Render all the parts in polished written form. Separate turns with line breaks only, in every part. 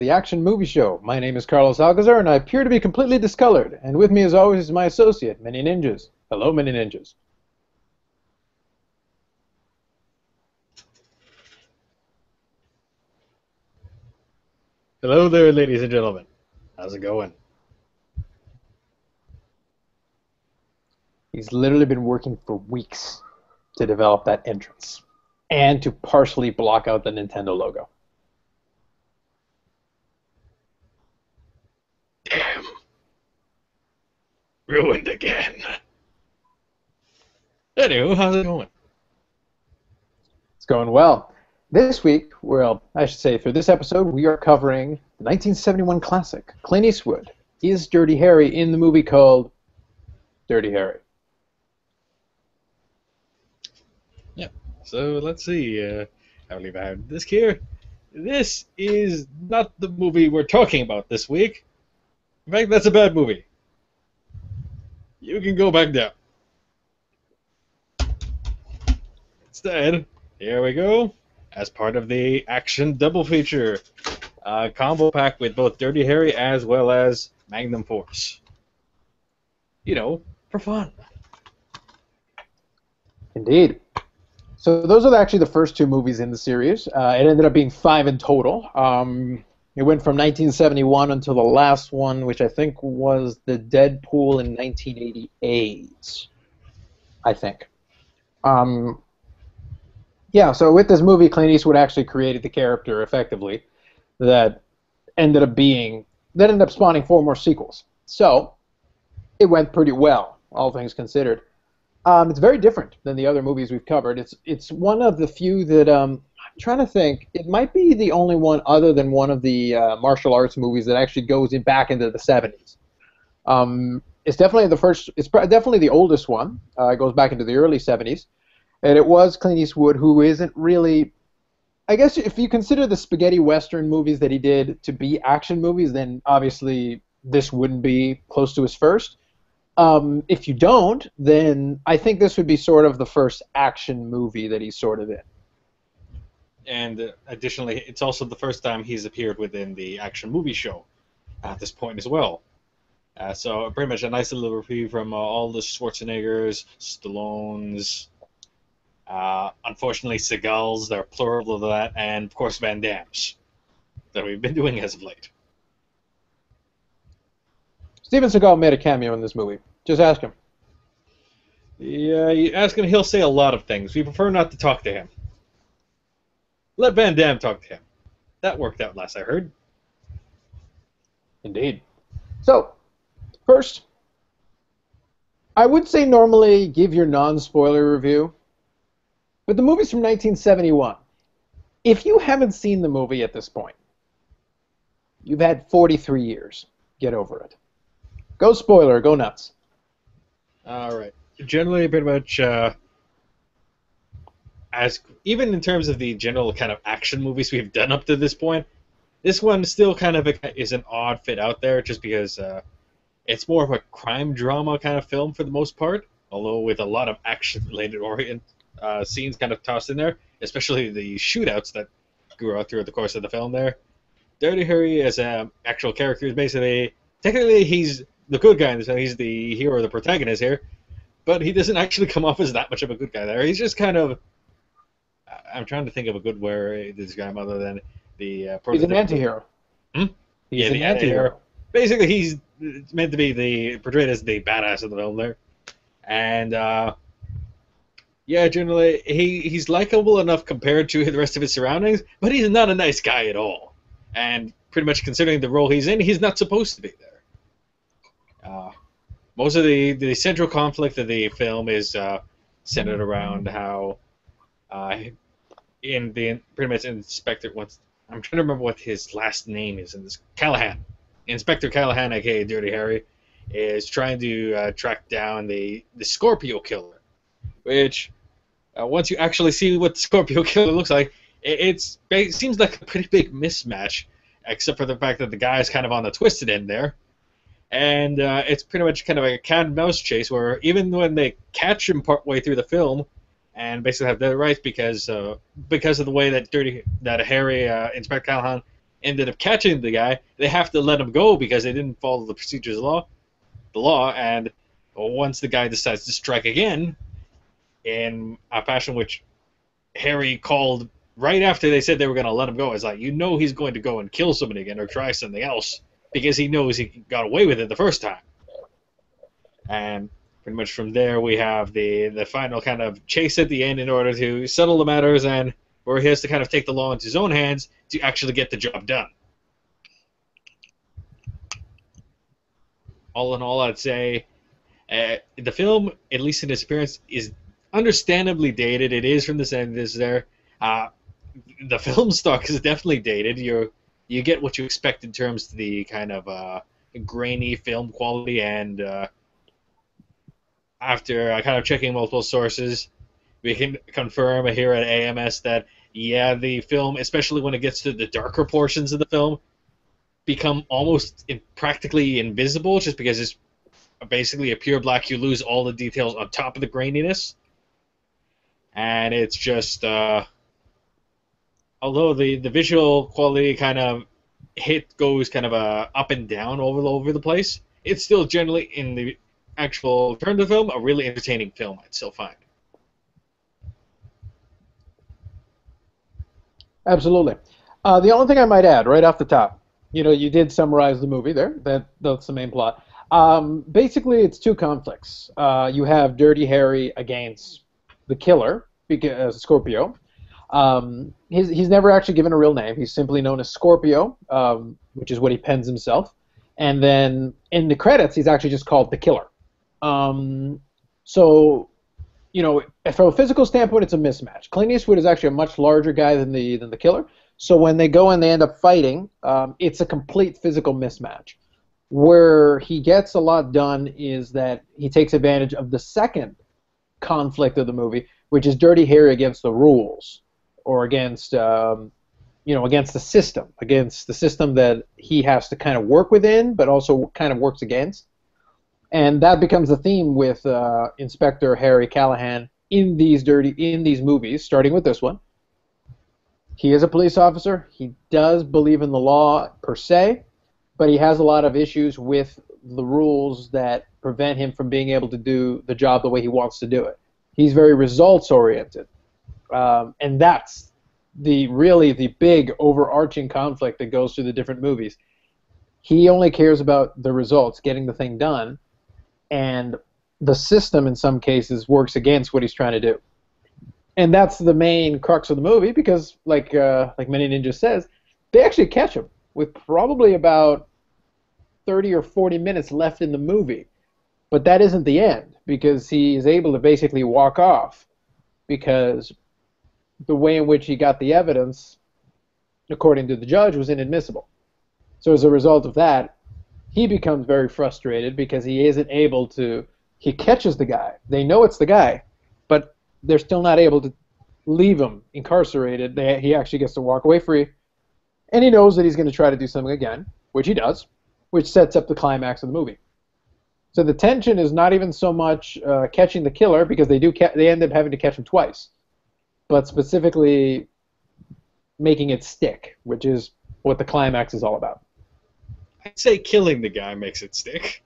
The Action Movie Show. My name is Carlos Alcazar, and I appear to be completely discolored. And with me, as always, is my associate, Manyninjas. Hello, Manyninjas.
Hello there, ladies and gentlemen. How's it going?
He's literally been working for weeks to develop that entrance and to partially block out the Nintendo logo.
Damn. Ruined again. Anywho, how's it going?
It's going well. This week, well, I should say, for this episode, we are covering the 1971 classic, Clint Eastwood. Is Dirty Harry in the movie called Dirty Harry?
Yeah. So let's see. I believe I have this here. This is not the movie we're talking about this week. In fact, that's a bad movie. You can go back down. Instead, here we go. As part of the action double feature, combo pack with both Dirty Harry as well as Magnum Force. You know, for fun.
Indeed. So those are actually the first two movies in the series. It ended up being five in total. It went from 1971 until the last one, which I think was the Deadpool in 1988, I think. Yeah, so with this movie, Clint Eastwood actually created the character effectively that ended up spawning four more sequels. So it went pretty well, all things considered. It's very different than the other movies we've covered. It's one of the few that I'm trying to think. It might be the only one other than one of the martial arts movies that actually goes back into the 70s. It's definitely the first. It's definitely the oldest one. It goes back into the early 70s, and it was Clint Eastwood, who isn't really. I guess if you consider the spaghetti western movies that he did to be action movies, then obviously this wouldn't be close to his first. If you don't, then I think this would be sort of the first action movie that he's sort of in.
And additionally, it's also the first time he's appeared within the action movie show at this point as well. So pretty much a nice little review from all the Schwarzeneggers, Stallones, unfortunately Seagulls, there are plural of that, and of course Van Damme's that we've been doing as of late.
Steven Seagal made a cameo in this movie. Just ask him.
Yeah, you ask him, he'll say a lot of things. We prefer not to talk to him. Let Van Damme talk to him. That worked out last I heard.
Indeed. So, first, I would say normally give your non-spoiler review, but the movie's from 1971. If you haven't seen the movie at this point, you've had 43 years. Get over it. Go spoiler, go nuts.
Alright. Generally, pretty much, as even in terms of the general kind of action movies we've done up to this point, this one still kind of is an odd fit out there, just because it's more of a crime drama kind of film for the most part, although with a lot of action-related scenes kind of tossed in there, especially the shootouts that grew out throughout the course of the film there. Dirty Harry as an actual character is basically, technically he's the good guy in this, he's the hero, the protagonist here, but he doesn't actually come off as that much of a good guy there. He's just kind of, I'm trying to think of a good way to describe him other than the
He's an anti-hero.
Hmm?
He's an anti-hero.
Basically, he's meant to be portrayed as the badass of the film there, and yeah, generally he's likable enough compared to the rest of his surroundings, but he's not a nice guy at all. And pretty much considering the role he's in, he's not supposed to be there. Most of the central conflict of the film is centered around how in the pretty much Inspector, I'm trying to remember what his last name is in this, Callahan. Inspector Callahan, aka Dirty Harry, is trying to track down the Scorpio Killer, which once you actually see what the Scorpio Killer looks like, it seems like a pretty big mismatch, except for the fact that the guy is kind of on the twisted end there. And it's pretty much kind of a cat and mouse chase where even when they catch him partway through the film and basically have dead rights because of the way that Harry, Inspector Callahan, ended up catching the guy, they have to let him go because they didn't follow the procedures of the law. And once the guy decides to strike again, in a fashion which Harry called right after they said they were going to let him go, it's like, he's going to go and kill somebody again or try something else because he knows he got away with it the first time. And pretty much from there we have the final kind of chase at the end in order to settle the matters, and where he has to kind of take the law into his own hands to actually get the job done. All in all, I'd say the film, at least in its appearance, is understandably dated. It is from the 70s there. The film stock is definitely dated. You get what you expect in terms of the kind of grainy film quality, and after kind of checking multiple sources, we can confirm here at AMS that, yeah, the film, especially when it gets to the darker portions of the film, become almost practically invisible just because it's basically a pure black. You lose all the details on top of the graininess. And it's just, although the visual quality kind of goes kind of up and down over the place, it's still generally, in the actual turn of the film, a really entertaining film, I'd still find.
Absolutely. The only thing I might add, right off the top, you did summarize the movie there. That's the main plot. Basically, it's two conflicts. You have Dirty Harry against the killer, because Scorpio. He's never actually given a real name. He's simply known as Scorpio, which is what he pens himself. And then in the credits, he's actually just called the killer. So, from a physical standpoint, it's a mismatch. Clint Eastwood is actually a much larger guy than the killer. So when they go and they end up fighting, it's a complete physical mismatch. Where he gets a lot done is that he takes advantage of the second conflict of the movie, which is Dirty Harry against the rules, or against against the system that he has to kind of work within, but also kind of works against. And that becomes the theme with Inspector Harry Callahan in these movies, starting with this one. He is a police officer. He does believe in the law per se, but he has a lot of issues with the rules that prevent him from being able to do the job the way he wants to do it. He's very results-oriented, and that's really the big overarching conflict that goes through the different movies. He only cares about the results, getting the thing done, and the system in some cases works against what he's trying to do. And that's the main crux of the movie, because like Manyninjas says, they actually catch him with probably about 30 or 40 minutes left in the movie. But that isn't the end, because he is able to basically walk off, because the way in which he got the evidence, according to the judge, was inadmissible. So as a result of that, he becomes very frustrated because he isn't able to. He catches the guy. They know it's the guy, but they're still not able to leave him incarcerated. He actually gets to walk away free, and he knows that he's going to try to do something again, which he does, which sets up the climax of the movie. So the tension is not even so much catching the killer, because they end up having to catch him twice, but specifically making it stick, which is what the climax is all about.
I'd say killing the guy makes it stick.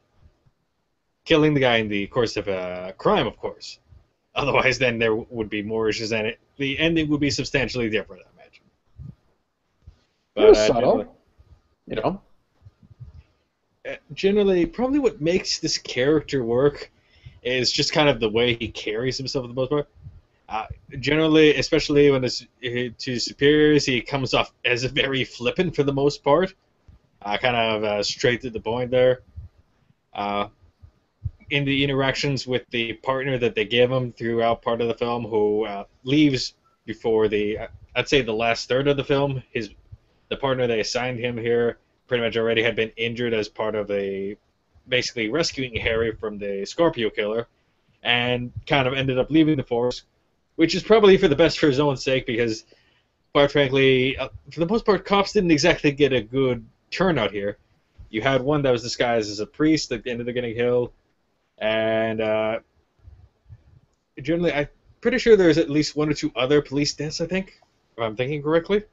Killing the guy in the course of a crime, of course. Otherwise, then there would be more issues, and the ending would be substantially different, I imagine. But,
it was subtle,
Generally, probably what makes this character work is just kind of the way he carries himself for the most part. Generally, especially when it's to superiors, he comes off as very flippant for the most part. Kind of straight to the point there. In the interactions with the partner that they give him throughout part of the film, who leaves before I'd say the last third of the film, the partner they assigned him here pretty much already had been injured as part of basically rescuing Harry from the Scorpio killer, and kind of ended up leaving the force, which is probably for the best for his own sake, because, quite frankly, for the most part, cops didn't exactly get a good turnout here. You had one that was disguised as a priest that ended up getting killed, and generally, I'm pretty sure there's at least one or two other police deaths, I think, if I'm thinking correctly.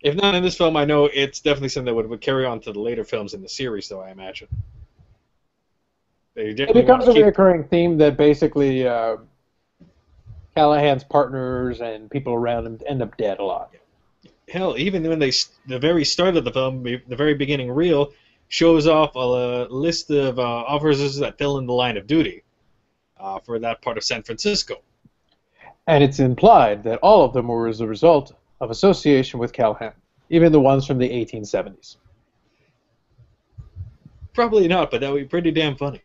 If not in this film, I know it's definitely something that would carry on to the later films in the series, though, I imagine. They
It
definitely want
becomes
to
a
keep...
recurring theme that basically Callahan's partners and people around him end up dead a lot.
Hell, even when the very start of the film, the very beginning reel, shows off a list of officers that fell in the line of duty for that part of San Francisco.
And it's implied that all of them were as a result of association with Callahan, even the ones from the 1870s.
Probably not, but that would be pretty damn funny.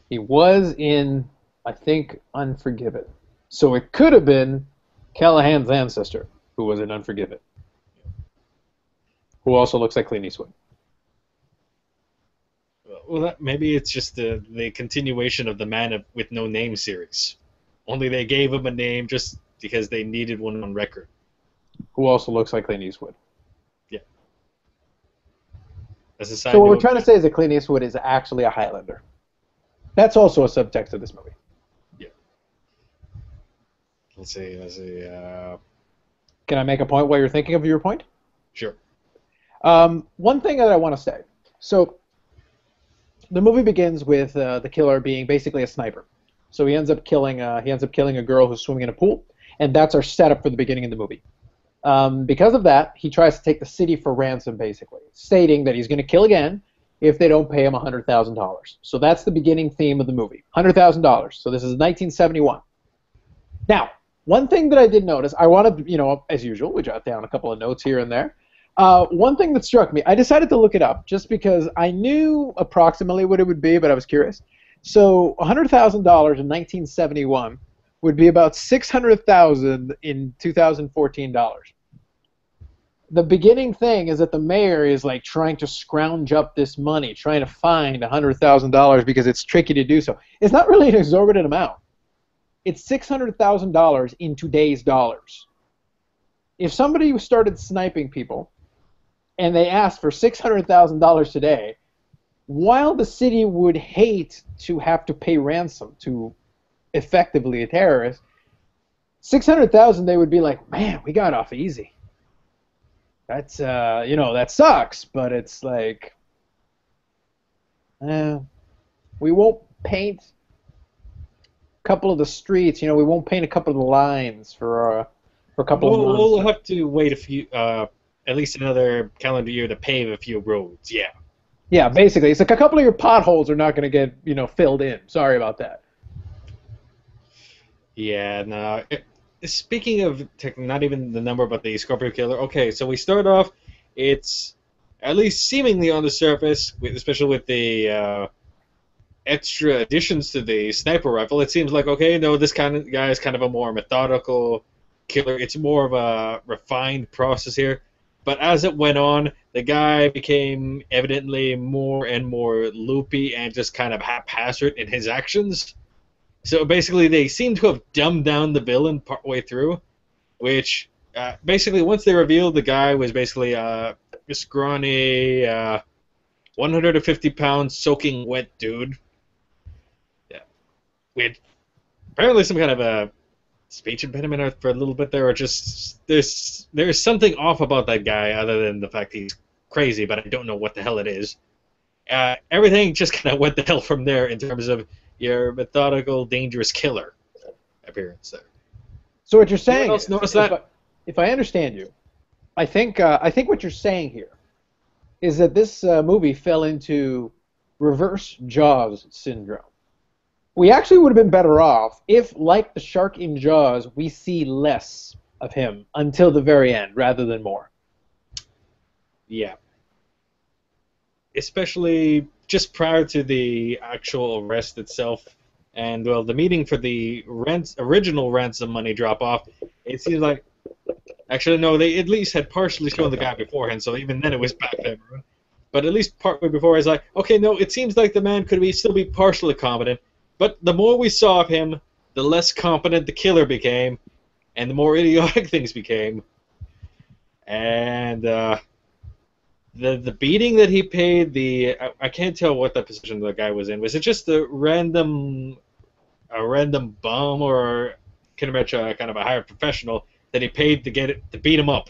He was in, I think, Unforgiven. So it could have been Callahan's ancestor who was in Unforgiven, who also looks like Clint Eastwood.
Well, maybe it's just the continuation of the Man with No Name series. Only they gave him a name just because they needed one on record.
Who also looks like Clint Eastwood.
Yeah. As a side
So what we're
note,
trying to say is that Clint Eastwood is actually a Highlander. That's also a subtext of this movie.
yeah. Let's see.
Can I make a point while you're thinking of your point?
Sure.
One thing that I want to say. So the movie begins with the killer being basically a sniper. So he ends up killing a girl who's swimming in a pool, and that's our setup for the beginning of the movie. Because of that, he tries to take the city for ransom, basically, stating that he's going to kill again if they don't pay him $100,000. So that's the beginning theme of the movie, $100,000. So this is 1971. Now, one thing that I did notice, I wanted, as usual, we jot down a couple of notes here and there. One thing that struck me, I decided to look it up just because I knew approximately what it would be, but I was curious. So $100,000 in 1971 would be about $600,000 in 2014 dollars. The beginning thing is that the mayor is like trying to scrounge up this money, trying to find $100,000 because it's tricky to do so. It's not really an exorbitant amount. It's $600,000 in today's dollars. If somebody started sniping people and they asked for $600,000 today, while the city would hate to have to pay ransom to effectively a terrorist, $600,000 they would be like, man, we got off easy. That's that sucks, but it's like, we won't paint a couple of the streets. We won't paint a couple of the lines for a couple of months.
We'll have to wait at least another calendar year to pave a few roads. Yeah.
Yeah, basically, it's like a couple of your potholes are not going to get filled in. Sorry about that.
Yeah, no. Speaking of not even the number, but the Scorpio Killer. Okay, so we start off. It's at least seemingly on the surface, especially with the extra additions to the sniper rifle. It seems like, okay, no, this kind of guy is kind of a more methodical killer. It's more of a refined process here. But as it went on, the guy became evidently more and more loopy and just kind of haphazard in his actions. So basically, they seem to have dumbed down the villain partway through, which basically, once they revealed the guy was basically a scrawny, 150-pound soaking wet dude. Yeah, with apparently some kind of a speech impediment for a little bit there, or just there's something off about that guy other than the fact he's crazy, but I don't know what the hell it is. Everything just kind of went the hell from there in terms of your methodical, dangerous killer appearance there.
So what you're saying
is, notice that?
If I understand you, I think what you're saying here is that this movie fell into reverse Jaws syndrome. We actually would have been better off if, like the shark in Jaws, we see less of him until the very end rather than more.
Yeah. Especially just prior to the actual arrest itself and, well, the meeting for the original ransom money drop-off, it seems like... Actually, no, they at least had partially shown the guy beforehand, so even then it was back then. But at least partway before, I was like, okay, no, it seems like the man could still be partially competent, but the more we saw of him, the less competent the killer became, and the more idiotic things became. And the beating that he paid, I can't tell what the position the guy was in. Was it just a random bum, or kind of a higher professional that he paid to beat him up?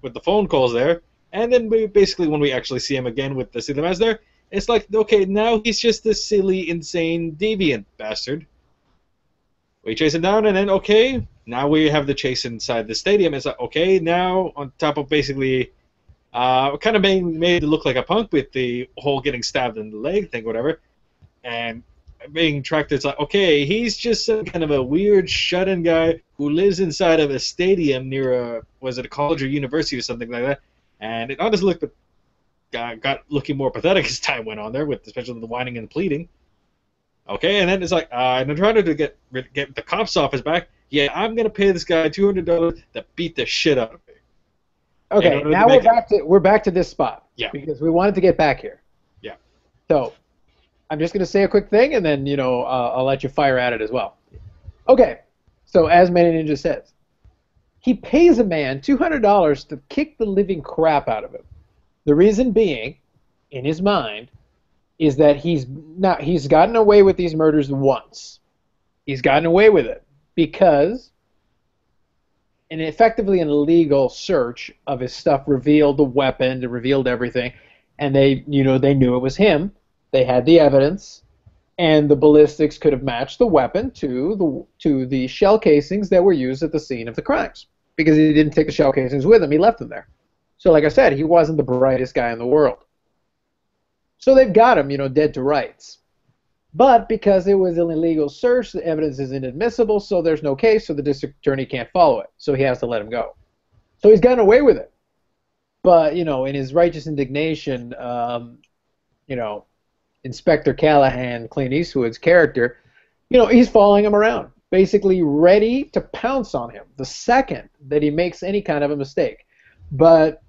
with the phone calls there, and then basically when we actually see him again with the silly mask there, it's like, okay, now he's just this silly, insane, deviant bastard. We chase him down, and then, okay, now we have the chase inside the stadium. It's like, okay, now on top of basically kind of being made to look like a punk with the whole getting stabbed in the leg thing, whatever, and being tracked, it's like, okay, he's just some kind of a weird shut-in guy who lives inside of a stadium near a college or university or something like that, and it honestly looked, got looking more pathetic as time went on there, with especially the whining and pleading. Okay, and then it's like, and I'm trying to get the cops off his back. Yeah, I'm gonna pay this guy $200 to beat the shit out of me.
Okay, now we're back to this spot.
Yeah.
Because we wanted to get back here.
Yeah.
So, I'm just gonna say a quick thing, and then I'll let you fire at it as well. Okay. So as Manyninjas says, he pays a man $200 to kick the living crap out of him. The reason being, in his mind, is that he's gotten away with these murders once. He's gotten away with it because effectively an illegal search of his stuff revealed the weapon, it revealed everything, and they knew it was him. They had the evidence, and the ballistics could have matched the weapon to the shell casings that were used at the scene of the crimes, because he didn't take the shell casings with him. He left them there. So like I said, he wasn't the brightest guy in the world. So they've got him, dead to rights. But because it was an illegal search, the evidence is inadmissible, so there's no case, so the district attorney can't follow it. So he has to let him go. So he's gotten away with it. But, in his righteous indignation, Inspector Callahan, Clint Eastwood's character, he's following him around, basically ready to pounce on him the second that he makes any kind of a mistake. But,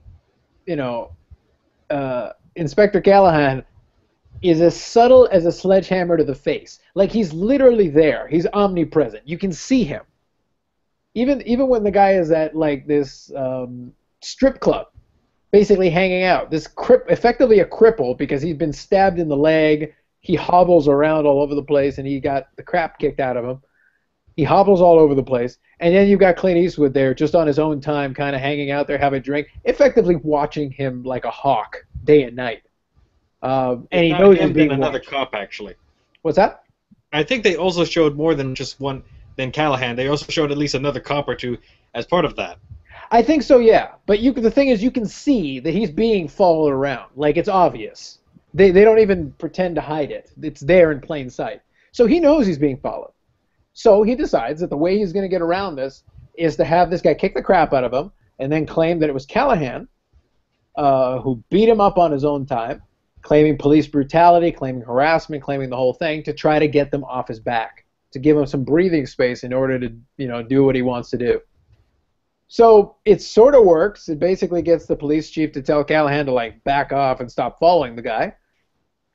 Inspector Callahan is as subtle as a sledgehammer to the face. Like, he's literally there. He's omnipresent. You can see him. Even when the guy is at, like, this strip club, basically hanging out. This effectively a cripple because he's been stabbed in the leg. He hobbles around all over the place, and he got the crap kicked out of him. He hobbles all over the place. And then you've got Clint Eastwood there just on his own time, kind of hanging out there, having a drink, effectively watching him like a hawk day and night. And he knows he's being
another
watched.
cop, actually.
What's that?
I think they also showed more than just one than Callahan. They also showed at least another cop or two as part of that.
I think so, yeah. But the thing is, you can see that he's being followed around. Like, it's obvious. They don't even pretend to hide it. It's there in plain sight. So he knows he's being followed. So he decides that the way he's going to get around this is to have this guy kick the crap out of him and then claim that it was Callahan who beat him up on his own time, claiming police brutality, claiming harassment, claiming the whole thing, to try to get them off his back, to give him some breathing space in order to do what he wants to do. So it sort of works. It basically gets the police chief to tell Callahan to, like, back off and stop following the guy.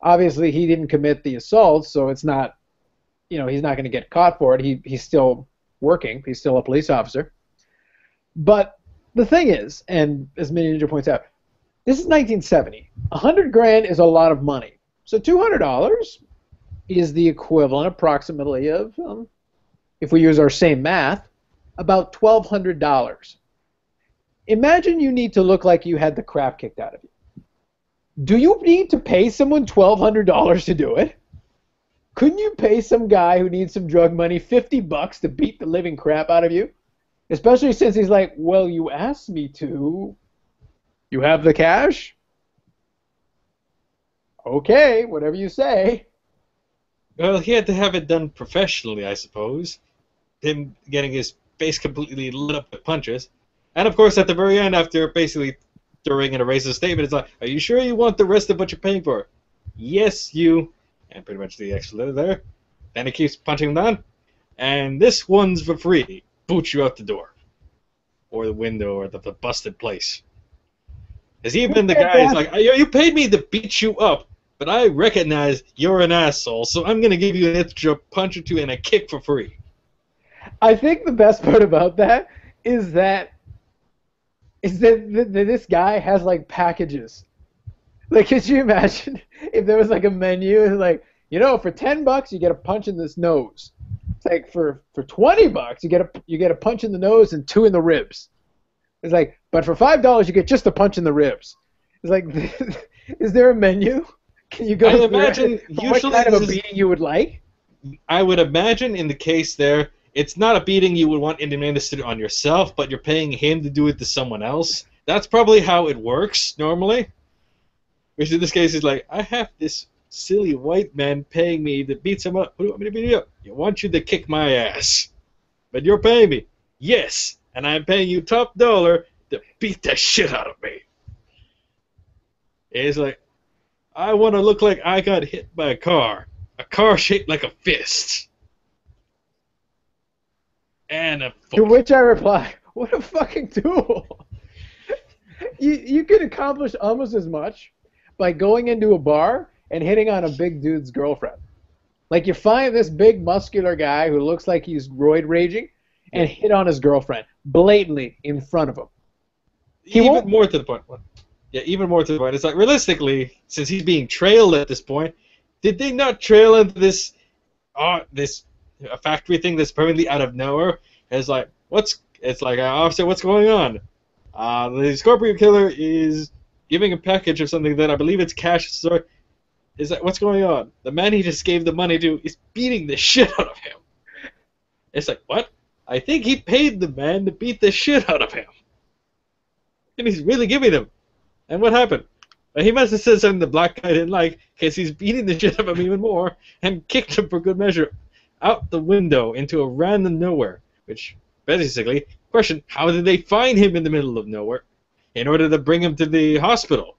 Obviously, he didn't commit the assault, so it's not, he's not going to get caught for it. He's still working. He's still a police officer. But the thing is, and as Manyninja points out, this is 1970. $100,000 is a lot of money. So $200 is the equivalent, approximately, of, if we use our same math, about $1,200. Imagine you need to look like you had the crap kicked out of you. Do you need to pay someone $1,200 to do it? Couldn't you pay some guy who needs some drug money $50 to beat the living crap out of you? Especially since he's like, well, you asked me to. You have the cash? Okay, whatever you say.
Well, he had to have it done professionally, I suppose. Him getting his face completely lit up with punches. And of course, at the very end, after basically throwing in a racist statement, it's like, are you sure you want the rest of what you're paying for? Yes, you. And pretty much the extra letter there. Then he keeps punching him down. And this one's for free. Boots you out the door. Or the window, or the busted place. Because even the guy is like, you paid me to beat you up, but I recognize you're an asshole, so I'm going to give you an extra punch or two and a kick for free.
I think the best part about that is that this guy has, like, packages. Like, could you imagine if there was, like, a menu, like, for $10 you get a punch in this nose. It's like for $20 you get a punch in the nose and 2 in the ribs. It's like, but for $5 you get just a punch in the ribs. It's like, is there a menu? Can you go
I
through
imagine
it for what
usually
kind of a
this is,
beating you would like?
I would imagine in the case there, it's not a beating you would want Indianapolis to do on yourself, but you're paying him to do it to someone else. That's probably how it works normally. Which in this case is like, I have this silly white man paying me to beat someone up. What do you want me to beat you up? I want you to kick my ass. But you're paying me. Yes, and I'm paying you top dollar to beat the shit out of me. It's like, I want to look like I got hit by a car shaped like a fist. And a foot.
To which I reply, what a fucking tool. You could accomplish almost as much by going into a bar and hitting on a big dude's girlfriend. Like, you find this big muscular guy who looks like he's roid raging and hit on his girlfriend blatantly in front of him.
Even more to the point. Yeah, even more to the point. It's like, realistically, since he's being trailed at this point, did they not trail into this factory thing that's permanently out of nowhere? It's like, officer, what's going on? The Scorpion Killer is giving a package of something that I believe it's cash. So, is that what's going on? The man he just gave the money to is beating the shit out of him. It's like, what? I think he paid the man to beat the shit out of him. And he's really giving him. And what happened? He must have said something the black guy didn't like, because he's beating the shit out of him even more, and kicked him for good measure out the window into a random nowhere. Which, basically, question, how did they find him in the middle of nowhere in order to bring him to the hospital?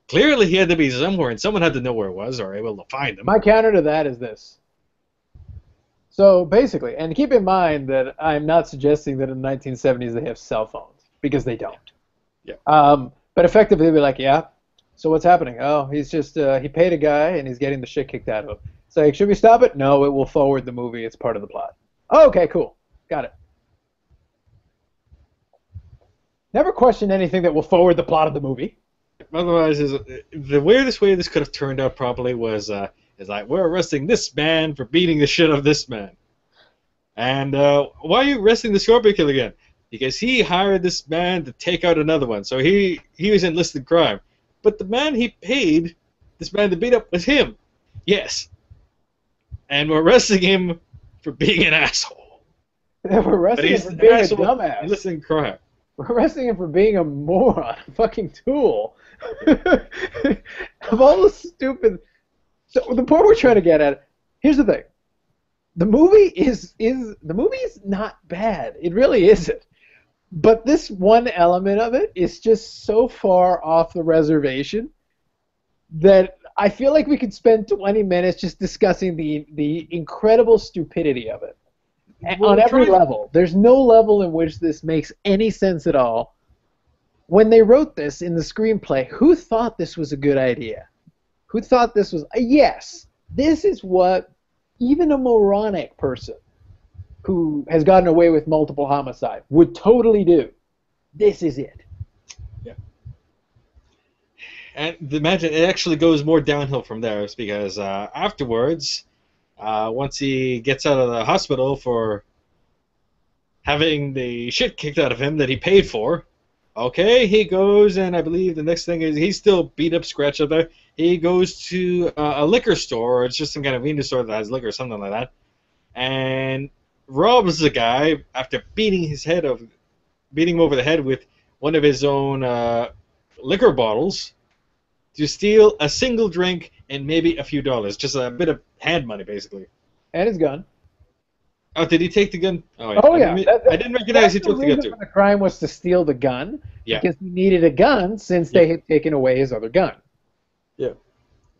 Clearly he had to be somewhere, and someone had to know where it was, or able to find him.
My counter to that is this. So, basically, and keep in mind that I'm not suggesting that in the 1970s they have cell phones, because they don't.
Yeah.
But effectively, they'd be like, yeah, so what's happening? Oh, he's just, he paid a guy, and he's getting the shit kicked out of him. It's like, should we stop it? No, it will forward the movie. It's part of the plot. Oh, okay, cool. Got it. Never question anything that will forward the plot of the movie.
Otherwise, the weirdest way this could have turned out probably was, is like, we're arresting this man for beating the shit out of this man. And why are you arresting the Scorpion Killer again? Because he hired this man to take out another one. So he was enlisted crime. But the man he paid this man to beat up was him. Yes. And we're arresting him for being an asshole.
We're arresting him for being a dumbass.
Enlisted crime.
We're arresting him for being a moron, a fucking tool. Of all the stupid... So the point we're trying to get at, here's the thing. The movie is not bad. It really isn't. But this one element of it is just so far off the reservation that I feel like we could spend 20 minutes just discussing the incredible stupidity of it. Well, on every level. There's no level in which this makes any sense at all. When they wrote this in the screenplay, who thought this was a good idea? Who thought this was... Yes, this is what even a moronic person who has gotten away with multiple homicide would totally do. This is it.
Yeah. And imagine it actually goes more downhill from there. It's because afterwards, once he gets out of the hospital for having the shit kicked out of him that he paid for, okay, he goes, and I believe the next thing is he's still beat up, scratched up there. He goes to a liquor store, or it's just some kind of convenience store that has liquor or something like that, and robs the guy after beating him over the head with one of his own liquor bottles to steal a single drink and maybe a few dollars, just a bit of hand money, basically.
And his gun.
Oh, did he take the gun?
Oh yeah.
I didn't recognize he took the gun too.
The crime was to steal the gun because he needed a gun since they had taken away his other gun.
Yeah.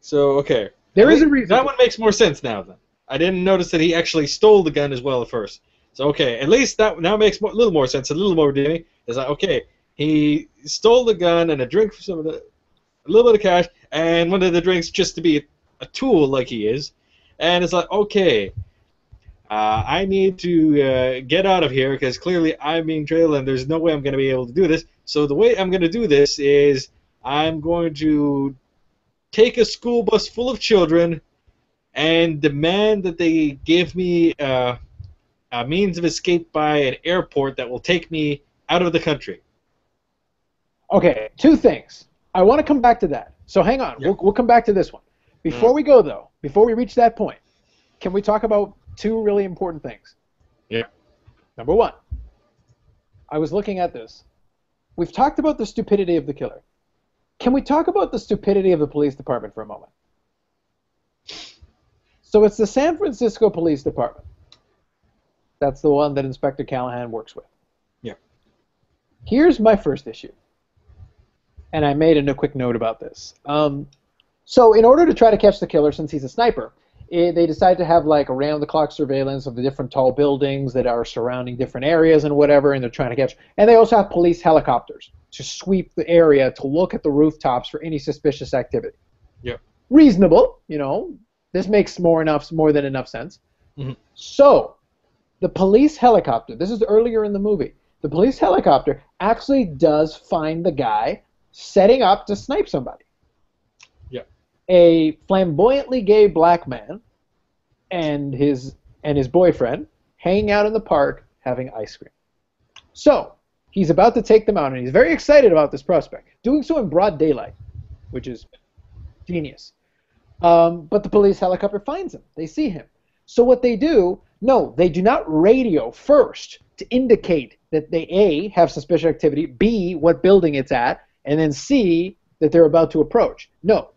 So okay.
There is a reason.
That one makes more sense now then. I didn't notice that he actually stole the gun as well at first. So okay, at least that now makes a little more sense, a little more redeeming. It's like, okay, he stole the gun and a drink for a little bit of cash, and one of the drinks just to be a tool like he is. And it's like, okay, I need to get out of here because clearly I'm being trailed and there's no way I'm going to be able to do this. So the way I'm going to do this is I'm going to take a school bus full of children and demand that they give me a means of escape by an airport that will take me out of the country.
Okay, two things. I want to come back to that. So hang on.
Yeah.
We'll come back to this one. Before we go, though, before we reach that point, can we talk about two really important things?
Yeah.
Number one, I was looking at this. We've talked about the stupidity of the killer. Can we talk about the stupidity of the police department for a moment? So it's the San Francisco Police Department. That's the one that Inspector Callahan works with.
Yeah.
Here's my first issue. And I made a quick note about this. So in order to try to catch the killer, since he's a sniper, they decide to have like around-the-clock surveillance of the different tall buildings that are surrounding different areas and whatever, and they're trying to catch. And they also have police helicopters to sweep the area to look at the rooftops for any suspicious activity.
Yeah.
Reasonable, you know. This makes more than enough sense.
Mm-hmm.
So the police helicopter, this is earlier in the movie, the police helicopter actually does find the guy setting up to snipe somebody.
Yeah.
A flamboyantly gay black man and his boyfriend hanging out in the park having ice cream. So he's about to take them out, and he's very excited about this prospect, doing so in broad daylight, which is genius. But the police helicopter finds him. They see him. So what they do, no, they do not radio first to indicate that they, A, have suspicious activity, B, what building it's at, and then C, that they're about to approach. No.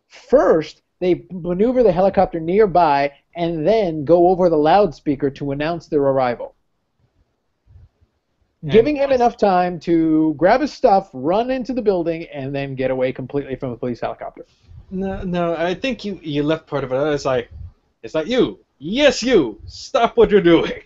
First, they maneuver the helicopter nearby and then go over the loudspeaker to announce their arrival. Giving him enough time to grab his stuff, run into the building, and then get away completely from the police helicopter.
No, I think you left part of it. It's like you, yes you, stop what you're doing.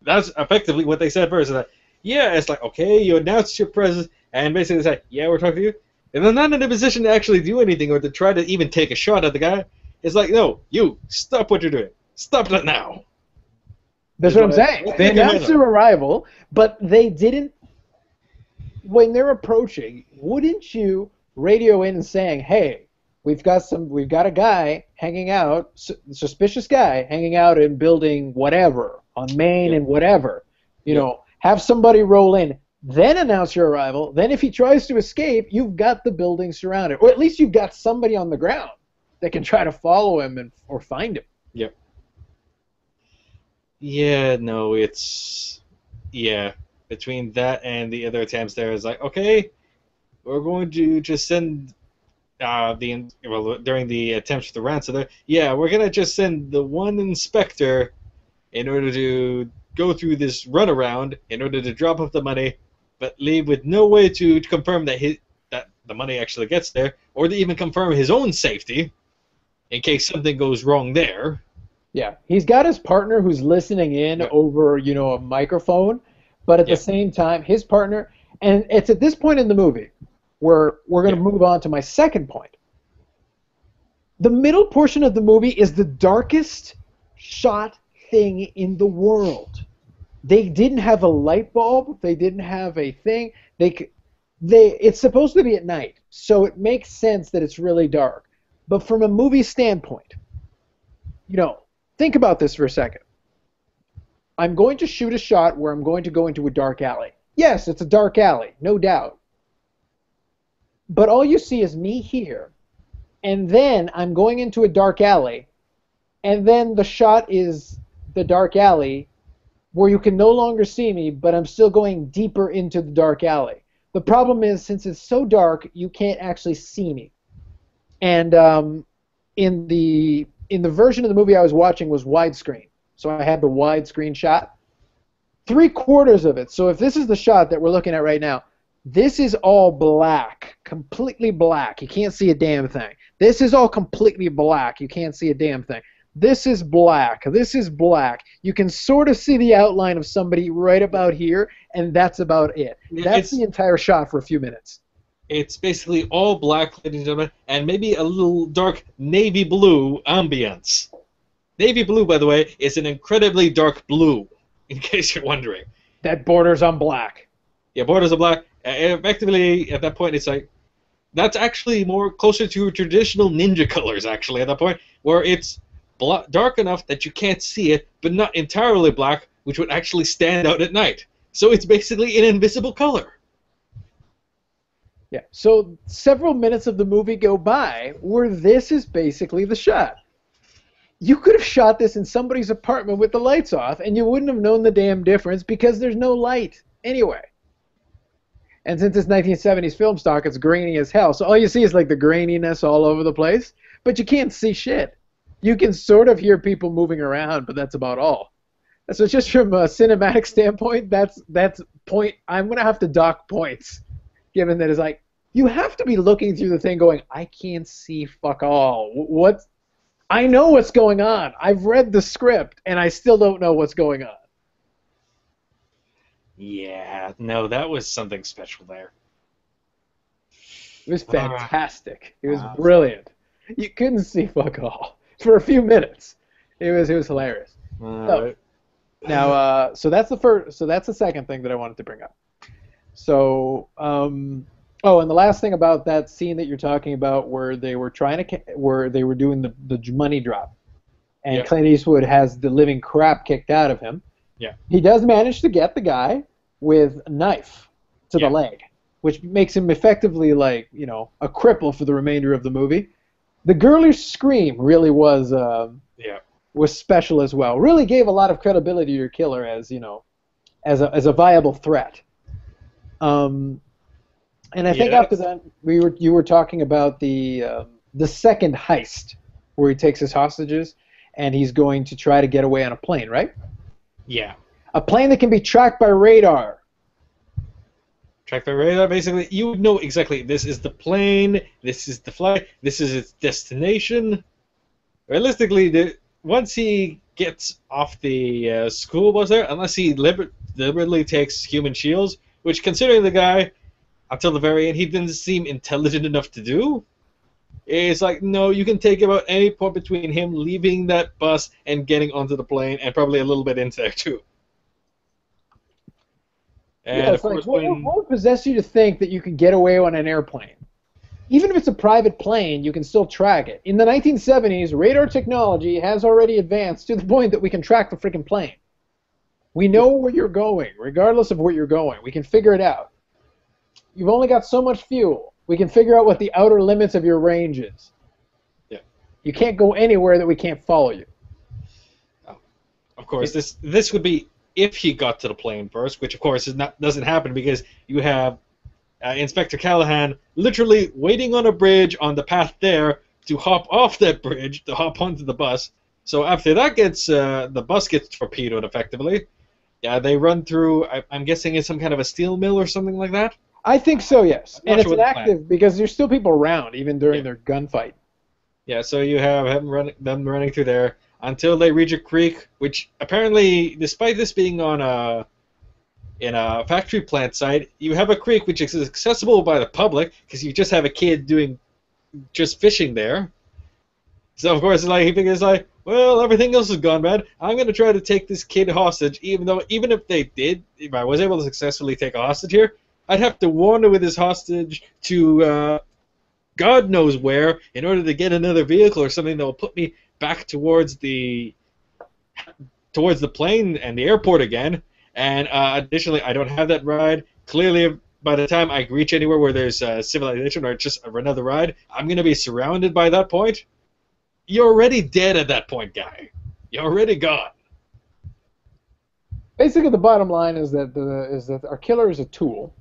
That's effectively what they said first. It's like, yeah, it's like, okay, you announced your presence, and basically it's like, yeah, we're talking to you. And they're not in a position to actually do anything or to try to even take a shot at the guy. It's like, no, you, stop what you're doing. Stop that now.
That's what I'm saying. They announced their arrival, but they didn't, when they're approaching, wouldn't you radio in and saying, hey, we've got a guy hanging out, suspicious guy hanging out in building whatever, on Main and whatever. You know, have somebody roll in, then announce your arrival. Then if he tries to escape, you've got the building surrounded. Or at least you've got somebody on the ground that can try to follow him or find him.
Yep. Yeah, no, it's... Yeah, between that and the other attempts there, it's like, okay, we're going to just send... during the attempts for the ransom there, yeah, we're going to just send the one inspector in order to go through this runaround in order to drop off the money, but leave with no way to confirm that the money actually gets there, or to even confirm his own safety in case something goes wrong there.
Yeah, he's got his partner who's listening in over, a microphone, but at the same time, his partner, and it's at this point in the movie where we're going to move on to my second point. The middle portion of the movie is the darkest shot thing in the world. They didn't have a light bulb. They didn't have a thing. It's supposed to be at night, so it makes sense that it's really dark. But from a movie standpoint, think about this for a second. I'm going to shoot a shot where I'm going to go into a dark alley. Yes, it's a dark alley, no doubt. But all you see is me here, and then I'm going into a dark alley, and then the shot is the dark alley where you can no longer see me, but I'm still going deeper into the dark alley. The problem is, since it's so dark, you can't actually see me. And in the version of the movie I was watching was widescreen, so I had the widescreen shot. 3/4 of it, so if this is the shot that we're looking at right now, this is all black, completely black. You can't see a damn thing. This is all completely black. You can't see a damn thing. This is black. This is black. You can sort of see the outline of somebody right about here, and that's about it. That's the entire shot for a few minutes.
It's basically all black, ladies and gentlemen, and maybe a little dark navy blue ambience. Navy blue, by the way, is an incredibly dark blue, in case you're wondering.
That borders on black.
Yeah, borders on black. Effectively, at that point, it's like, that's actually more closer to traditional ninja colors, actually, at that point, where it's dark enough that you can't see it, but not entirely black, which would actually stand out at night. So it's basically an invisible color.
Yeah. So several minutes of the movie go by where this is basically the shot. You could have shot this in somebody's apartment with the lights off, and you wouldn't have known the damn difference because there's no light anyway. And since it's 1970s film stock, it's grainy as hell. So all you see is like the graininess all over the place, but you can't see shit. You can sort of hear people moving around, but that's about all. So just from a cinematic standpoint, that's point. I'm gonna have to dock points, given that it's like you have to be looking through the thing, going, I can't see fuck all. What? I know what's going on. I've read the script, and I still don't know what's going on.
Yeah, no, that was something special there.
It was fantastic. It was brilliant. You couldn't see fuck all for a few minutes. It was hilarious. So, now, so that's the first. So that's the second thing that I wanted to bring up. So, oh, and the last thing about that scene that you're talking about, where they were doing the money drop, and Clint Eastwood has the living crap kicked out of him.
Yeah.
He does manage to get the guy with a knife to the leg, which makes him effectively like, a cripple for the remainder of the movie. The girlish scream really was special as well. Really gave a lot of credibility to your killer as a viable threat. And I think after that you were talking about the second heist where he takes his hostages and he's going to try to get away on a plane, right?
Yeah.
A plane that can be tracked by radar.
Tracked by radar, basically, you would know exactly, this is the plane, this is the flight, this is its destination. Realistically, once he gets off the school bus there, unless he deliberately takes human shields, which, considering the guy, until the very end, he didn't seem intelligent enough to do, it's like, no, you can take about any point between him leaving that bus and getting onto the plane, and probably a little bit into there, too. And of course,
what would possess you to think that you can get away on an airplane? Even if it's a private plane, you can still track it. In the 1970s, radar technology has already advanced to the point that we can track the freaking plane. We know where you're going, regardless of where you're going. We can figure it out. You've only got so much fuel. We can figure out what the outer limits of your range is.
Yeah.
You can't go anywhere that we can't follow you.
Of course, this would be if he got to the plane first, which of course doesn't happen because you have Inspector Callahan literally waiting on a bridge on the path there to hop off that bridge to hop onto the bus. So after that the bus gets torpedoed effectively. Yeah, they run through. I'm guessing it's some kind of a steel mill or something like that.
I think so, yes. And it's inactive because there's still people around even during their gunfight.
Yeah, so you have them running through there until they reach a creek, which apparently, despite this being on in a factory plant site, you have a creek which is accessible by the public because you just have a kid doing just fishing there. So of course, he figures well, everything else has gone bad. I'm gonna try to take this kid hostage, even if I was able to successfully take a hostage here, I'd have to wander with this hostage to God knows where in order to get another vehicle or something that will put me back towards the plane and the airport again. And additionally, I don't have that ride. Clearly, by the time I reach anywhere where there's civilization or just another ride, I'm going to be surrounded by that point. You're already dead at that point, guy. You're already gone.
Basically, the bottom line is that our killer is a tool.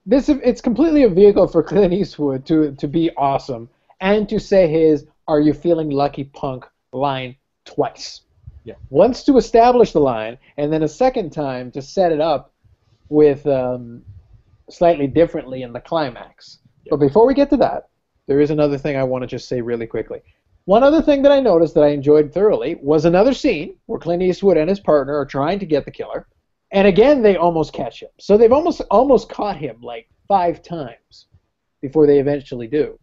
It's completely a vehicle for Clint Eastwood to be awesome and to say his "Are you feeling lucky, punk?" line twice.
Yeah.
Once to establish the line, and then a second time to set it up with slightly differently in the climax. Yeah. But before we get to that, there is another thing I want to just say really quickly. One other thing that I noticed that I enjoyed thoroughly was another scene where Clint Eastwood and his partner are trying to get the killer. And again, they almost catch him. So they've almost caught him like 5 times before they eventually do.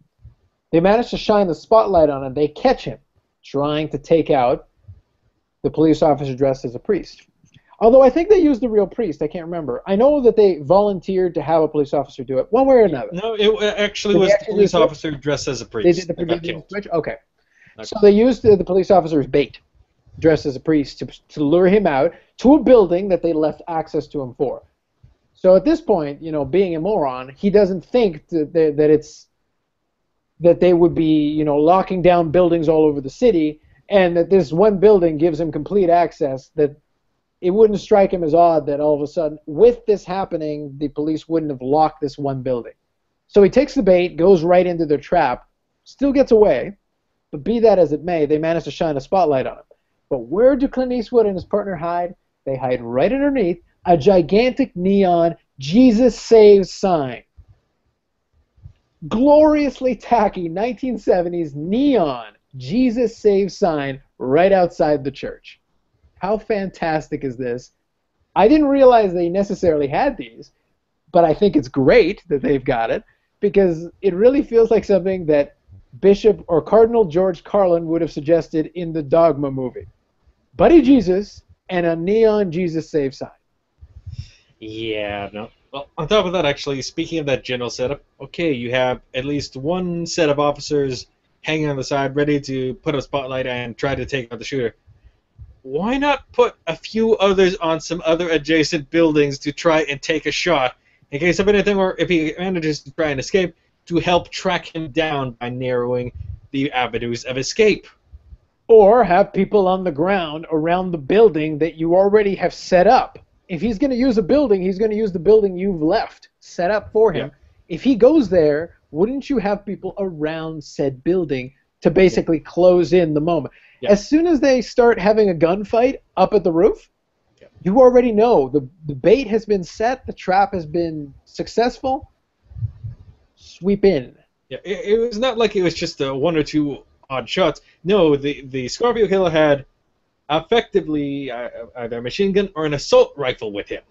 They manage to shine the spotlight on him. They catch him trying to take out the police officer dressed as a priest. Although I think they used the real priest. I can't remember. I know that they volunteered to have a police officer do it, one way or another.
No, it actually was the police officer dressed as a priest.
They did the switch? Okay. So they used the police officer as bait, dressed as a priest, to lure him out to a building that they left access to him for. So at this point, being a moron, he doesn't think that they would be, locking down buildings all over the city, and that this one building gives him complete access, that it wouldn't strike him as odd that all of a sudden, with this happening, the police wouldn't have locked this one building. So he takes the bait, goes right into their trap, still gets away, but be that as it may, they manage to shine a spotlight on him. But where do Clint Eastwood and his partner hide? They hide right underneath a gigantic neon Jesus Saves sign. Gloriously tacky 1970s neon Jesus Saves sign right outside the church. How fantastic is this? I didn't realize they necessarily had these, but I think it's great that they've got it, because it really feels like something that Bishop or Cardinal George Carlin would have suggested in the Dogma movie. Buddy Jesus and a neon Jesus Saves sign.
Yeah, no. Well, on top of that, actually, speaking of that general setup, okay, you have at least one set of officers hanging on the side, ready to put a spotlight and try to take out the shooter. Why not put a few others on some other adjacent buildings to try and take a shot, in case of anything, or if he manages to try and escape, to help track him down by narrowing the avenues of escape?
Or have people on the ground around the building that you already have set up. If he's going to use a building, he's going to use the building you've left set up for him. Yeah. If he goes there, wouldn't you have people around said building to basically close in the moment? Yeah. As soon as they start having a gunfight up at the roof, you already know the bait has been set, the trap has been successful. Sweep in.
Yeah, it was not like it was just one or two odd shots. No, the Scorpio killer had effectively either a machine gun or an assault rifle with him,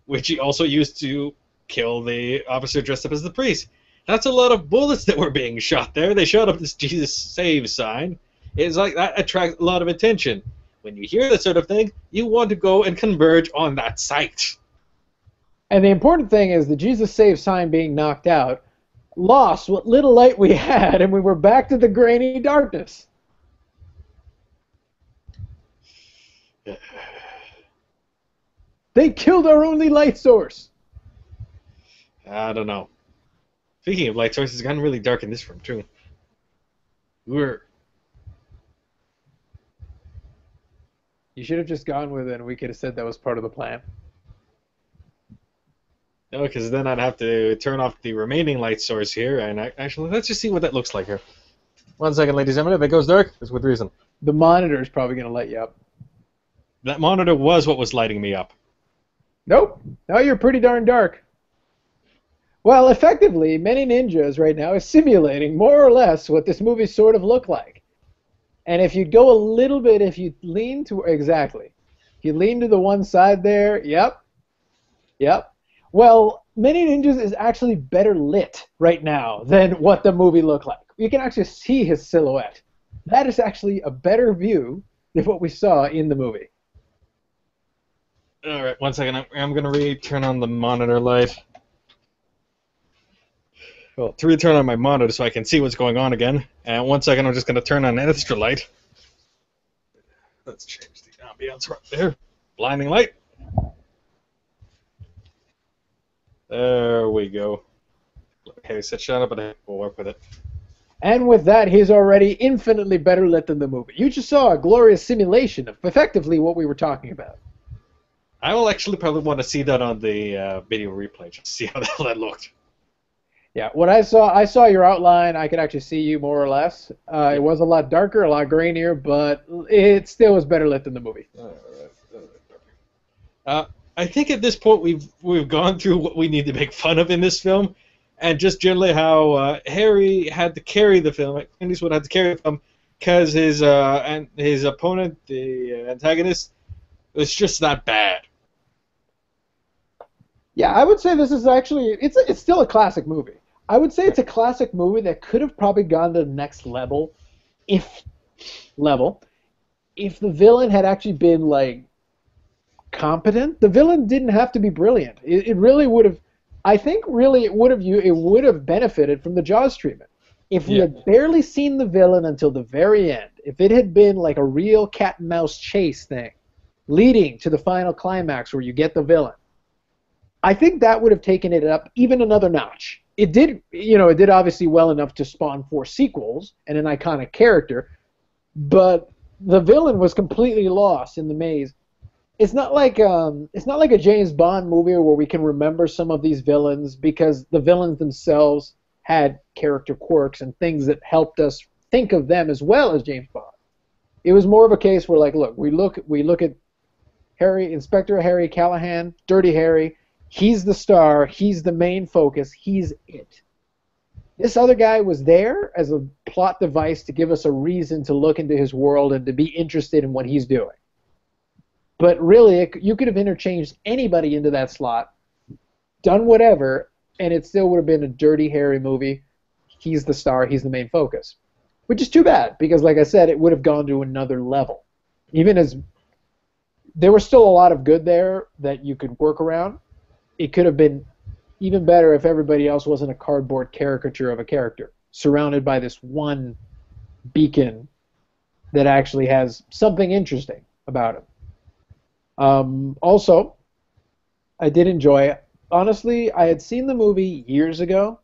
which he also used to kill the officer dressed up as the priest. That's a lot of bullets that were being shot there. They shot up this Jesus Saves sign. It's like that attracts a lot of attention. When you hear that sort of thing, you want to go and converge on that site.
And the important thing is the Jesus Saves sign being knocked out lost what little light we had, and we were back to the grainy darkness. They killed our only light source.
I don't know. Speaking of light sources, it's gotten really dark in this room too.
You should have just gone with it, and we could have said that was part of the plan.
No, because then I'd have to turn off the remaining light source here, and actually, let's just see what that looks like here. 1 second, ladies and gentlemen. If it goes dark, it's with reason.
The monitor is probably going to light you up.
That monitor was what was lighting me up.
Nope. Now you're pretty darn dark. Well, effectively, Manyninjas right now is simulating more or less what this movie sort of looked like. And if you go a little bit, if you lean to, exactly. If you lean to the one side there, yep. Well, Manyninjas is actually better lit right now than what the movie looked like. You can actually see his silhouette. That is actually a better view than what we saw in the movie.
All right, 1 second. I'm going to turn on the monitor light. Well, to return on my monitor so I can see what's going on again. And 1 second, I'm just going to turn on an extra light. Let's change the ambience right there. Blinding light. There we go. Okay, set shut up, but we'll work with it.
And with that, he's already infinitely better lit than the movie. You just saw a glorious simulation of effectively what we were talking about.
I will actually probably want to see that on the video replay, just to see how the hell that looked.
Yeah, what I saw your outline. I could actually see you more or less. It was a lot darker, a lot grainier, but it still was better lit than the movie.
All right. I think at this point we've gone through what we need to make fun of in this film, and just generally how Harry had to carry the film. Clint Eastwood had to carry the film because his opponent, the antagonist, was just not bad.
Yeah, I would say this is actually it's still a classic movie. I would say it's a classic movie that could have probably gone to the next level, if the villain had actually been like competent. The villain didn't have to be brilliant. It really would have. I think really it would have benefited from the Jaws treatment. If we had barely seen the villain until the very end, if it had been like a real cat and mouse chase thing, leading to the final climax where you get the villain, I think that would have taken it up even another notch. It did, it did obviously well enough to spawn 4 sequels and an iconic character, but the villain was completely lost in the maze. It's not like a James Bond movie where we can remember some of these villains because the villains themselves had character quirks and things that helped us think of them as well as James Bond. It was more of a case where, like, look, we look at Inspector Harry Callahan, Dirty Harry. He's the star. He's the main focus. He's it. This other guy was there as a plot device to give us a reason to look into his world and to be interested in what he's doing. But really, you could have interchanged anybody into that slot, done whatever, and it still would have been a Dirty Harry movie. He's the star. He's the main focus. Which is too bad, because like I said, it would have gone to another level. Even as there was still a lot of good there that you could work around, it could have been even better if everybody else wasn't a cardboard caricature of a character, surrounded by this one beacon that actually has something interesting about him. Also, I did enjoy it. Honestly, I had seen the movie years ago.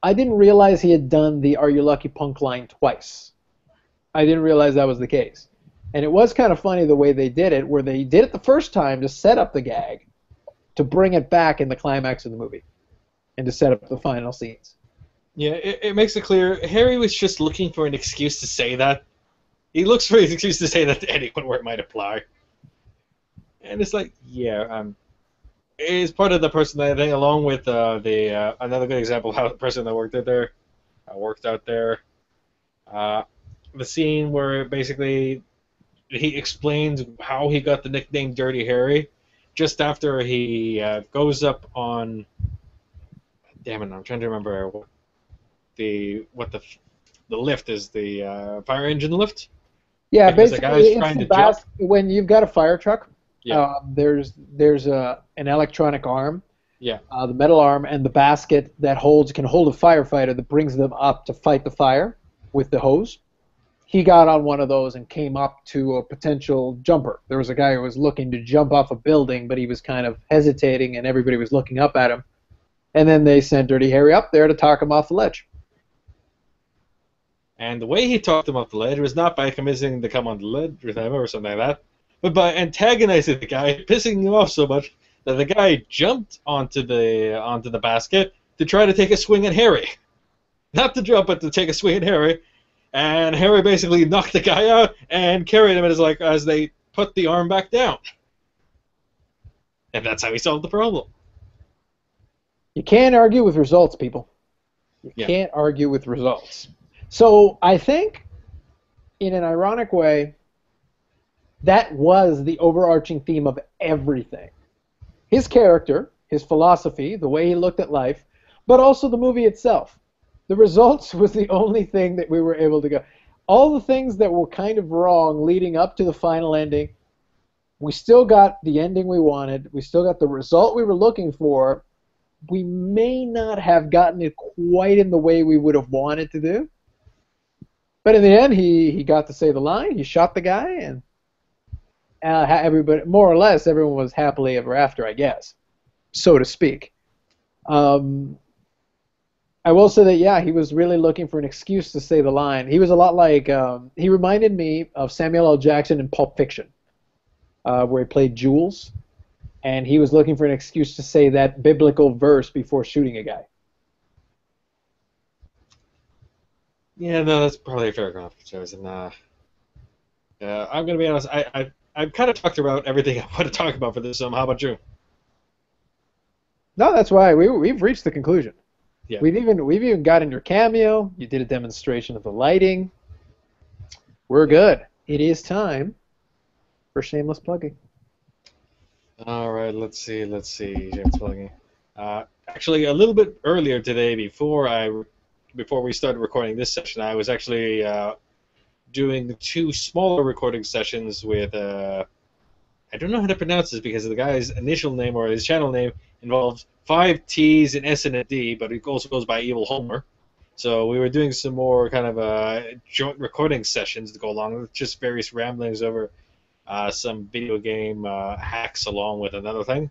I didn't realize he had done the Are You Lucky Punk line twice. I didn't realize that was the case. And it was kind of funny the way they did it, where they did it the first time to set up the gag, to bring it back in the climax of the movie, and to set up the final scenes.
Yeah, it makes it clear Harry was just looking for an excuse to say that. He looks for an excuse to say that to anyone where it might apply. And it's like, yeah, it's part of the personality thing, along with another good example of how the person that worked out there. The scene where basically he explains how he got the nickname Dirty Harry, just after he goes up on. Damn it! I'm trying to remember what the lift is. The fire engine lift.
Yeah,
because
basically,
the guy's
it's
trying to jump.
when you've got a fire truck.
Yeah.
There's an electronic arm.
Yeah.
The metal arm and the basket that can hold a firefighter that brings them up to fight the fire with the hose. He got on one of those and came up to a potential jumper. There was a guy who was looking to jump off a building, but he was kind of hesitating, and everybody was looking up at him. And then they sent Dirty Harry up there to talk him off the ledge.
And the way he talked him off the ledge was not by convincing him to come on the ledge with him or something like that, but by antagonizing the guy, pissing him off so much that the guy jumped onto the basket to try to take a swing at Harry. Not to jump, but to take a swing at Harry. And Harry basically knocked the guy out and carried him as they put the arm back down. And that's how he solved the problem.
You can't argue with results, people. You can't argue with results. So I think, in an ironic way, that was the overarching theme of everything. His character, his philosophy, the way he looked at life, but also the movie itself. The results was the only thing that we were able to go. All the things that were kind of wrong leading up to the final ending, we still got the ending we wanted. We still got the result we were looking for. We may not have gotten it quite in the way we would have wanted to do. But in the end, he got to say the line. He shot the guy, and everybody, more or less, everyone was happily ever after, I guess, so to speak. I will say that, yeah, he was really looking for an excuse to say the line. He was a lot like, he reminded me of Samuel L. Jackson in Pulp Fiction, where he played Jules, and he was looking for an excuse to say that biblical verse before shooting a guy.
Yeah, no, that's probably a fair enough choice. And I'm going to be honest, I've kind of talked about everything I want to talk about for this. How about you?
No, that's why we've reached the conclusion.
Yeah.
We've even gotten your cameo. You did a demonstration of the lighting. We're good. It is time for shameless plugging.
All right, let's see, shameless plugging. Actually, a little bit earlier today, before we started recording this session, I was actually doing 2 smaller recording sessions with I don't know how to pronounce this because the guy's initial name or his channel name involves 5 T's, an S, and a D, but it also goes by Evil Homer. So we were doing some more kind of joint recording sessions to go along with just various ramblings over some video game hacks along with another thing.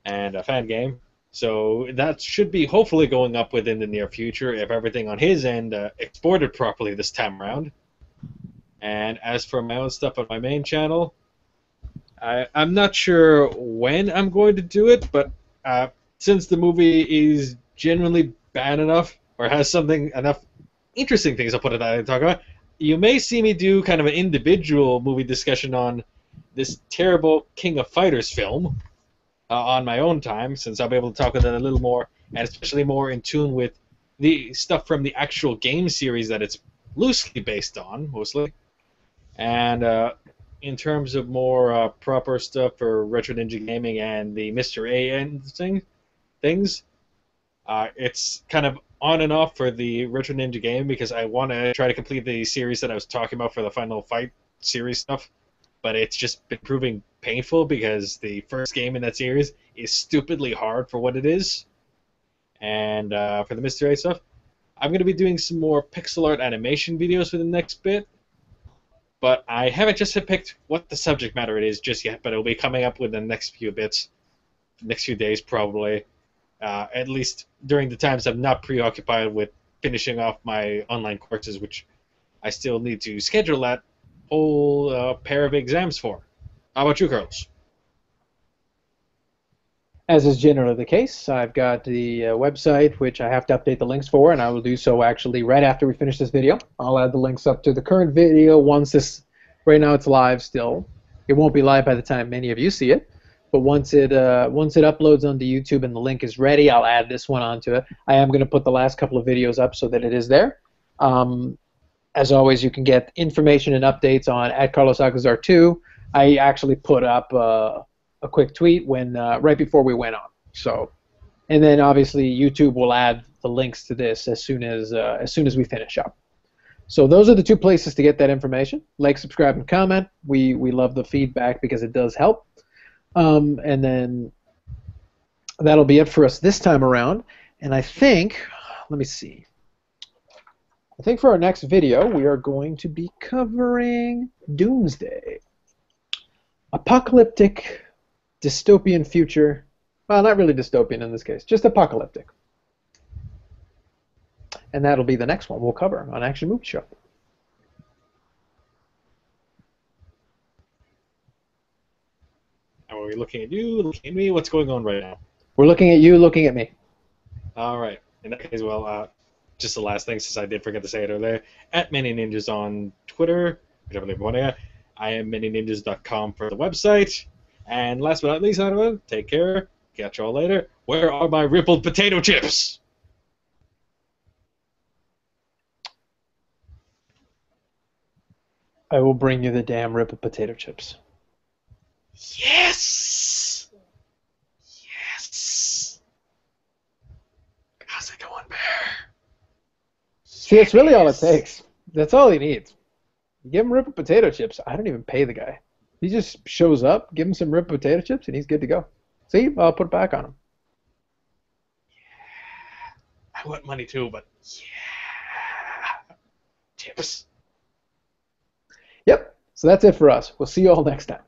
and a fan game. So that should be hopefully going up within the near future if everything on his end exported properly this time around. And as for my own stuff on my main channel, I'm not sure when I'm going to do it, but since the movie is generally bad enough or has something enough interesting things, I'll put it that I talk about, you may see me do kind of an individual movie discussion on this terrible King of Fighters film on my own time, since I'll be able to talk with it a little more, and especially more in tune with the stuff from the actual game series that it's loosely based on, mostly. And in terms of more proper stuff for Retro Ninja Gaming and the Mr. A end things, it's kind of on and off for the Retro Ninja game because I want to try to complete the series that I was talking about for the Final Fight series stuff, but it's just been proving painful because the first game in that series is stupidly hard for what it is. And for the Mr. A stuff, I'm going to be doing some more pixel art animation videos for the next bit, but I haven't just picked what the subject matter it is just yet, but it'll be coming up with the next few bits, next few days probably, at least during the times I'm not preoccupied with finishing off my online courses, which I still need to schedule that whole pair of exams for. How about you, Carlos?
As is generally the case, I've got the website, which I have to update the links for, and I will do so actually right after we finish this video. I'll add the links up to the current video once this, right now it's live still. It won't be live by the time many of you see it, but once it uploads onto YouTube and the link is ready, I'll add this one onto it. I am going to put the last couple of videos up so that it is there. As always, you can get information and updates on @CarlosAlcazar2. I actually put up a quick tweet when right before we went on. So, and then obviously YouTube will add the links to this as soon as we finish up. So those are the two places to get that information. Like, subscribe, and comment. We love the feedback because it does help. And then that'll be it for us this time around. And I think, let me see. I think for our next video we are going to be covering Doomsday. Apocalyptic dystopian future. Well, not really dystopian in this case, just apocalyptic. And that'll be the next one we'll cover on Action Movie Show.
Are we looking at you, looking at me? What's going on right now?
We're looking at you, looking at me.
All right. In that case, well, just the last thing, since I did forget to say it earlier, @Manyninjas on Twitter, whichever they want to. I am Manyninjas.com for the website. And last but not least, take care. Catch y'all later. Where are my rippled potato chips?
I will bring you the damn rippled potato chips.
Yes! Yes! How's it going, Bear?
See, that's really all it takes. That's all he needs. You give him rippled potato chips. I don't even pay the guy. He just shows up, give him some rippled potato chips, and he's good to go. See? I'll put it back on him.
Yeah. I want money too, but yeah. Chips.
Yep. So that's it for us. We'll see you all next time.